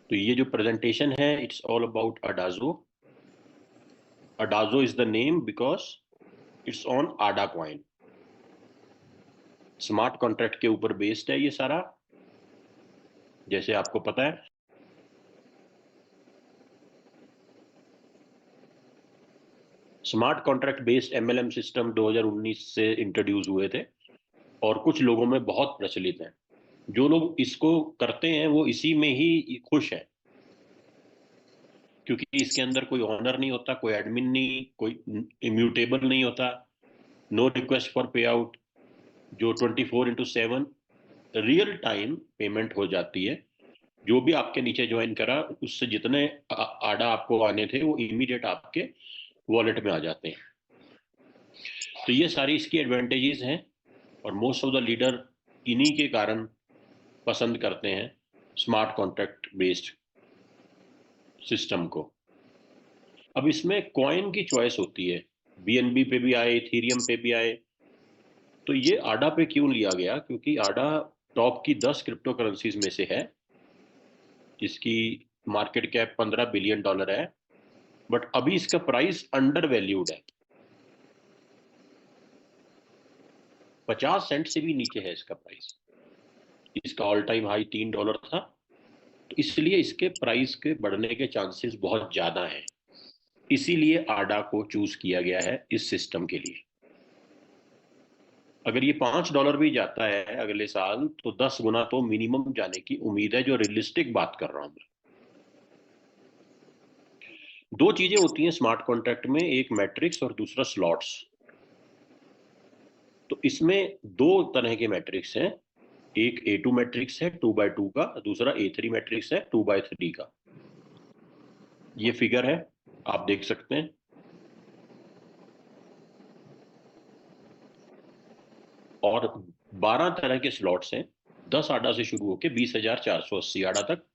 तो ये जो प्रेजेंटेशन है, it's all about Adajo. Adajo is the name because it's on Ada coin. Smart contract के ऊपर बेस्ड है ये सारा, जैसे आपको पता है. Smart contract based MLM system 2019 से इंट्रोड्यूस हुए थे और कुछ लोगों में बहुत प्रचलित हैं. जो लोग इसको करते हैं वो इसी में ही खुश हैं, क्योंकि इसके अंदर कोई ऑनर नहीं होता, कोई एडमिन नहीं, कोई इम्यूटेबल नहीं होता, no request for payout, जो 24/7 रियल टाइम पेमेंट हो जाती है. जो भी आपके नीचे ज्वाइन करा, उससे जितने आडा आपको आने थे वो इमीडिएट आपके वॉलेट में आ जाते हैं. तो ये सारी इसकी एडवांटेजेस हैं और मोस्ट ऑफ द लीडर इन्हीं के कारण पसंद करते हैं स्मार्ट कॉन्ट्रैक्ट बेस्ड सिस्टम को. अब इसमें कॉइन की चॉइस होती है, बीएनबी पे भी आए, इथेरियम पे भी आए. तो ये आडा पे क्यों लिया गया? क्योंकि आडा टॉप की 10 क्रिप्टो करेंसीज में से है, जिसकी मार्केट कैप $15 बिलियन है. बट अभी इसका प्राइस अंडर वैल्यूड है, 50 सेंट से भी नीचे है इसका प्राइस. इसका ऑल टाइम हाई $3 था, तो इसलिए इसके प्राइस के बढ़ने के चांसेस बहुत ज्यादा हैं. इसीलिए आडा को चूज किया गया है इस सिस्टम के लिए. अगर ये $5 भी जाता है अगले साल, तो 10 गुना तो मिनिमम जाने की उम्मीद है, जो रियलिस्टिक बात कर रहा हूं मैं. दो चीजें होती हैं स्मार्ट कॉन्ट्रैक्ट में, एक मैट्रिक्स और दूसरा स्लॉट्स. तो इसमें दो तरह के मैट्रिक्स हैं. एक A2 मैट्रिक्स है 2x2 का, दूसरा A3 मैट्रिक्स है 2x3 का. ये फिगर है, आप देख सकते हैं. और 12 तरह के स्लॉट्स हैं, 10 आडा से शुरू होकर 20,480 आडा तक.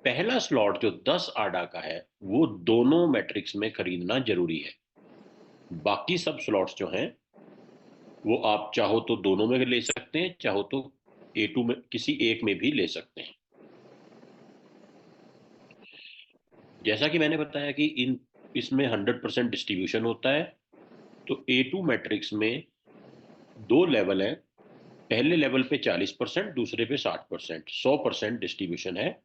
पहला स्लॉट जो 10 आडा का है, वो दोनों मैट्रिक्स में खरीदना जरूरी है. बाकी सब स्लॉट्स जो हैं वो आप चाहो तो दोनों में ले सकते हैं, चाहो तो A2 में किसी एक में भी ले सकते हैं. जैसा कि मैंने बताया कि इसमें 100% डिस्ट्रीब्यूशन होता है. तो A2 मैट्रिक्स में दो लेवल हैं. पहले लेवल पे 40%, दूसरे पे 60%, 100% डिस्ट्रीब्यूशन है.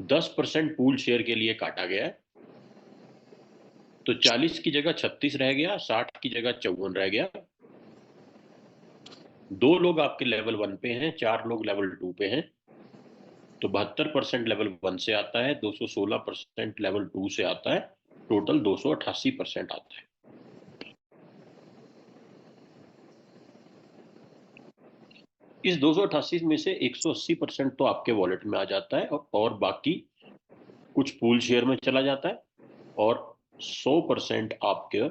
10% पूल शेयर के लिए काटा गया है. तो 40 की जगह 36 रह गया, 60 की जगह 54 रह गया. दो लोग आपके लेवल 1 पे हैं, 4 लोग लेवल 2 पे हैं. तो 72% लेवल 1 से आता है, 216% लेवल 2 से आता है, टोटल 288% आता है. इस 288 में से 180% तो आपके वॉलेट में आ जाता है और बाकी कुछ पूल शेयर में चला जाता है. और 100% आपके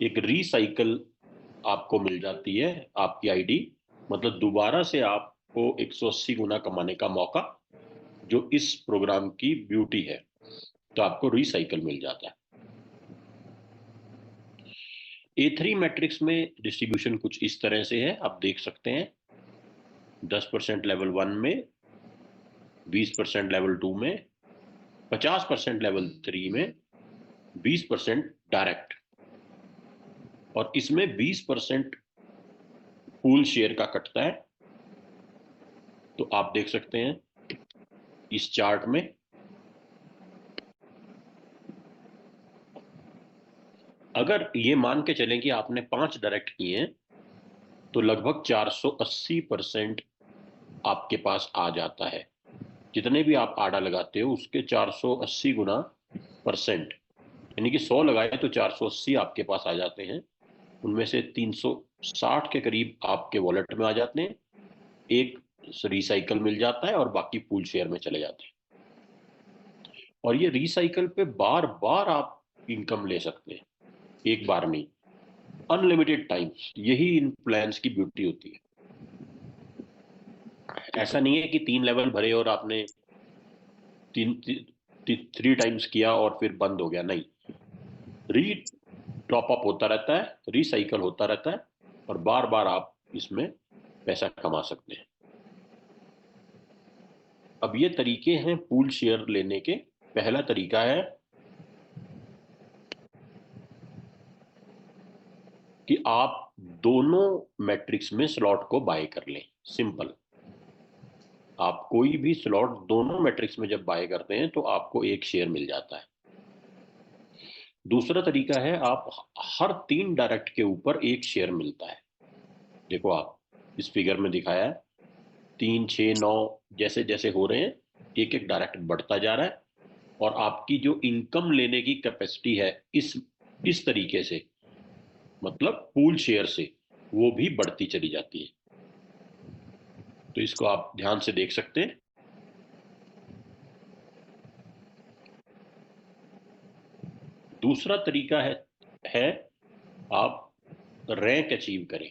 एक रिसाइकल आपको मिल जाती है, आपकी आईडी. मतलब दोबारा से आपको 180 गुना कमाने का मौका, जो इस प्रोग्राम की ब्यूटी है. तो आपको रिसाइकल मिल जाता है. A3 मैट्रिक्स में डिस्ट्रीब्यूशन कुछ इस तरह से है, आप देख सकते हैं. 10% लेवल 1 में, 20% लेवल 2 में, 50% लेवल 3 में, 20% डायरेक्ट. और इसमें 20% पूल शेयर का कटता है. तो आप देख सकते हैं इस चार्ट में. अगर ये मान के चलें कि आपने 5 डायरेक्ट किए हैं, तो लगभग 480% आपके पास आ जाता है. जितने भी आप आडा लगाते हो उसके 480 गुना परसेंट, यानी कि 100 लगाए तो 480 आपके पास आ जाते हैं. उनमें से 360 के करीब आपके वॉलेट में आ जाते हैं, एक रिसाइकल मिल जाता है और बाकी पूल शेयर में चले जाते हैं. और ये रिसाइकल पे बार बार आप इनकम ले सकते हैं, एक बार नहीं, अनलिमिटेड टाइम. यही इन प्लान्स की ब्यूटी होती है. ऐसा नहीं है कि 3 लेवल भरे और आपने 3 टाइम्स किया और फिर बंद हो गया. नहीं, री टॉप अप होता रहता है, रिसाइकल होता रहता है और बार बार आप इसमें पैसा कमा सकते हैं. अब ये तरीके हैं पूल शेयर लेने के। पहला तरीका है कि आप दोनों मैट्रिक्स में स्लॉट को बाय कर लें। सिंपल। आप कोई भी स्लॉट दोनों मैट्रिक्स में जब बाय करते हैं तो आपको एक शेयर मिल जाता है। दूसरा तरीका है आप हर 3 डायरेक्ट के ऊपर एक शेयर मिलता है। देखो आप इस फिगर में दिखाया है 3, 6, 9 जैसे जैसे हो रहे हैं एक एक डायरेक्ट बढ़ता जा रहा है, और आपकी जो इनकम लेने की कैपेसिटी है इस तरीके से, मतलब पूल शेयर से, वो भी बढ़ती चली जाती है। तो इसको आप ध्यान से देख सकते हैं। दूसरा तरीका है आप रैंक अचीव करें।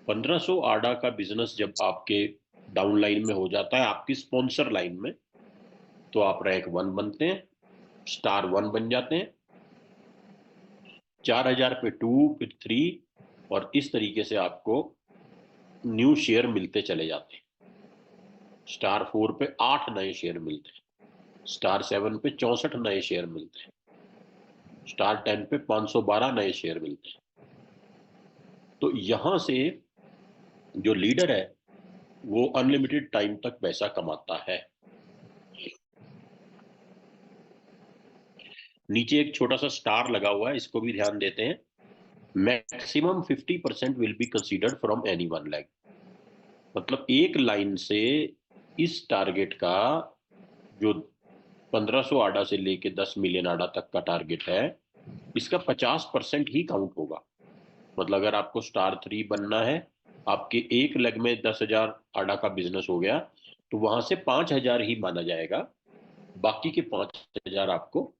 1500 आडा का बिजनेस जब आपके डाउन लाइन में हो जाता है, आपकी स्पॉन्सर लाइन में, तो आप रैंक 1 बनते हैं, स्टार 1 बन जाते हैं। 4000 पे 2, फिर 3, और इस तरीके से आपको न्यू शेयर मिलते चले जाते हैं। स्टार 4 पे 8 नए शेयर मिलते हैं, स्टार 7 पे 64 नए शेयर मिलते हैं, स्टार 10 पे 512 नए शेयर मिलते हैं। तो यहां से जो लीडर है वो अनलिमिटेड टाइम तक पैसा कमाता है। नीचे एक छोटा सा स्टार लगा हुआ है, इसको भी ध्यान देते हैं। Maximum 50% will be considered from any one line. मतलब एक लाइन से इस टारगेट का, जो 1500 आडा से लेके 10 मिलियन आडा तक का टारगेट है, इसका 50% ही काउंट होगा। मतलब अगर आपको स्टार 3 बनना है, आपके एक लेग में 10,000 आडा का बिजनेस हो गया, तो वहां से 5,000 ही माना जाएगा। बाकी के 5,000 आपको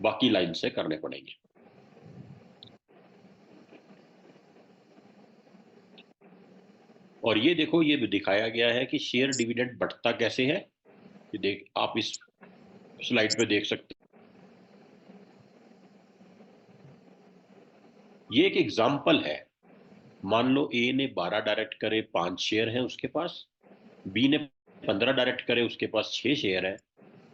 बाकी लाइन से करने पड़ेंगे। और ये देखो, ये भी दिखाया गया है कि शेयर डिविडेंड बढ़ता कैसे है। ये देख, आप इस स्लाइड पे देख सकते हैं। ये एक एग्जाम्पल है। मान लो ए ने 12 डायरेक्ट करे, 5 शेयर हैं उसके पास। बी ने 15 डायरेक्ट करे, उसके पास 6 शेयर है।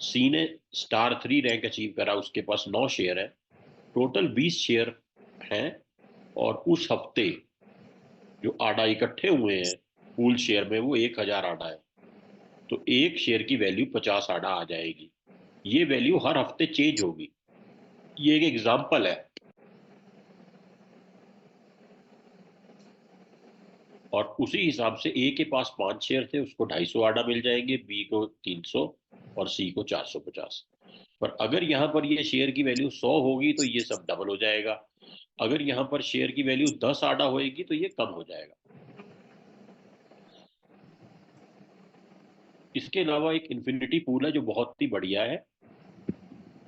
सी ने स्टार 3 रैंक अचीव करा, उसके पास 9 शेयर है। टोटल 20 शेयर हैं। और उस हफ्ते जो आडा इकट्ठे हुए हैं पूल शेयर में, वो 1000 आडा है। तो एक शेयर की वैल्यू 50 आडा आ जाएगी। ये वैल्यू हर हफ्ते चेंज होगी। ये एक एग्जाम्पल है। और उसी हिसाब से ए के पास 5 शेयर थे, उसको 250 आडा मिल जाएंगे, बी को 300 और सी को 450। पर अगर यहां पर ये शेयर की वैल्यू 100 होगी तो ये सब डबल हो जाएगा। अगर यहां पर शेयर की वैल्यू 10 आडा होगी तो ये कम हो जाएगा। इसके अलावा एक इन्फिनिटी पूल है जो बहुत ही बढ़िया है।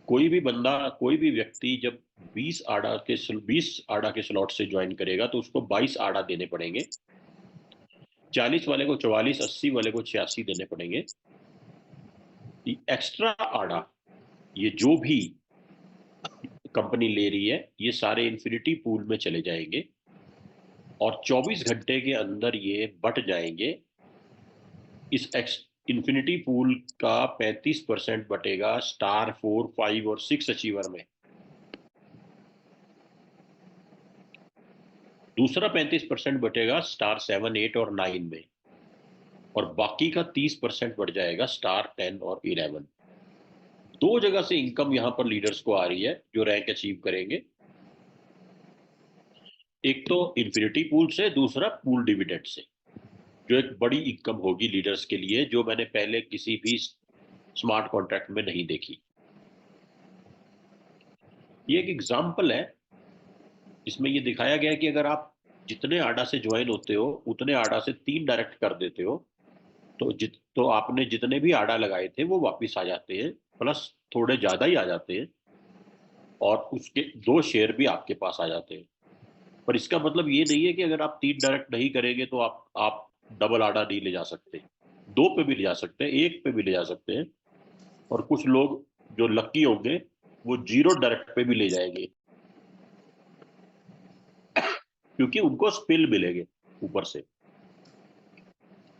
कोई भी बंदा, कोई भी व्यक्ति जब 20 आडा के स्लॉट से ज्वाइन करेगा तो उसको 22 आडा देने पड़ेंगे। 40 वाले को 44, 80 वाले को 86 देने पड़ेंगे। एक्स्ट्रा आडा ये जो भी कंपनी ले रही है, ये सारे इन्फिनिटी पूल में चले जाएंगे और 24 घंटे के अंदर ये बट जाएंगे। इस इन्फिनिटी पूल का 35% बटेगा स्टार 4, 5 और 6 अचीवर में। दूसरा 35% बटेगा स्टार 7, 8 और 9 में। और बाकी का 30% बढ़ जाएगा स्टार 10 और 11। दो जगह से इनकम यहां पर लीडर्स को आ रही है जो रैंक अचीव करेंगे। एक तो इन्फिनिटी पूल से, दूसरा पूल डिविडेंड से, जो एक बड़ी इनकम होगी लीडर्स के लिए, जो मैंने पहले किसी भी स्मार्ट कॉन्ट्रैक्ट में नहीं देखी। ये एक एग्जाम्पल है। इसमें ये दिखाया गया है कि अगर आप जितने आडा से ज्वाइन होते हो उतने आडा से 3 डायरेक्ट कर देते हो, तो आपने जितने भी आडा लगाए थे वो वापस आ जाते हैं, प्लस थोड़े ज्यादा ही आ जाते हैं, और उसके 2 शेयर भी आपके पास आ जाते हैं। पर इसका मतलब ये नहीं है कि अगर आप 3 डायरेक्ट नहीं करेंगे तो आप डबल आडा नहीं ले जा सकते। 2 पे भी ले जा सकते हैं, 1 पे भी ले जा सकते हैं। और कुछ लोग जो लकी होंगे वो 0 डायरेक्ट पे भी ले जाएंगे, क्योंकि उनको स्पिल मिलेंगे ऊपर से।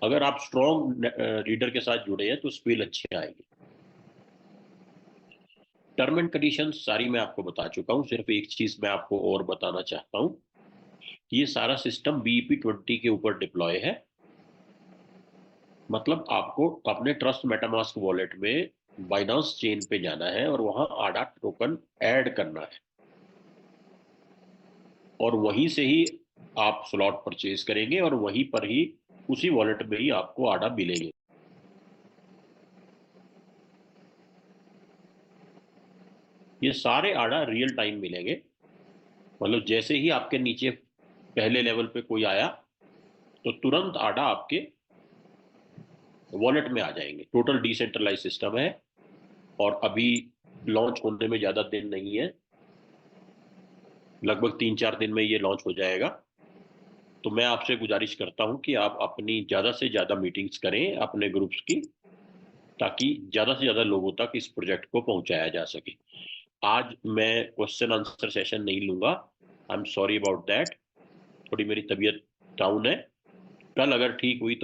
अगर आप स्ट्रॉन्ग रीडर के साथ जुड़े हैं तो स्पील अच्छी आएगी। टर्म एंड कंडीशन सारी मैं आपको बता चुका हूं, सिर्फ एक चीज मैं आपको और बताना चाहता हूं, ये सारा सिस्टम BEP20 के ऊपर डिप्लॉय है। मतलब आपको अपने ट्रस्ट मेटामास्क वॉलेट में बाइनांस चेन पे जाना है और वहां आडा टोकन ऐड करना है, और वहीं से ही आप स्लॉट परचेज करेंगे और वहीं पर ही उसी वॉलेट में ही आपको आडा मिलेंगे। ये सारे आडा रियल टाइम मिलेंगे। मतलब जैसे ही आपके नीचे पहले लेवल पे कोई आया तो तुरंत आडा आपके वॉलेट में आ जाएंगे। टोटल डिसेंट्रलाइज सिस्टम है और अभी लॉन्च होने में ज़्यादा दिन नहीं है, लगभग 3-4 दिन में ये लॉन्च हो जाएगा। तो मैं आपसे गुजारिश करता हूं कि आप अपनी ज़्यादा से ज़्यादा मीटिंग्स करें अपने ग्रुप्स की, ताकि ज़्यादा से ज़्यादा लोगों तक इस प्रोजेक्ट को पहुंचाया जा सके। आज मैं क्वेश्चन आंसर सेशन नहीं लूंगा, I am sorry about that. थोड़ी मेरी तबीयत डाउन है। कल अगर ठीक हुई तो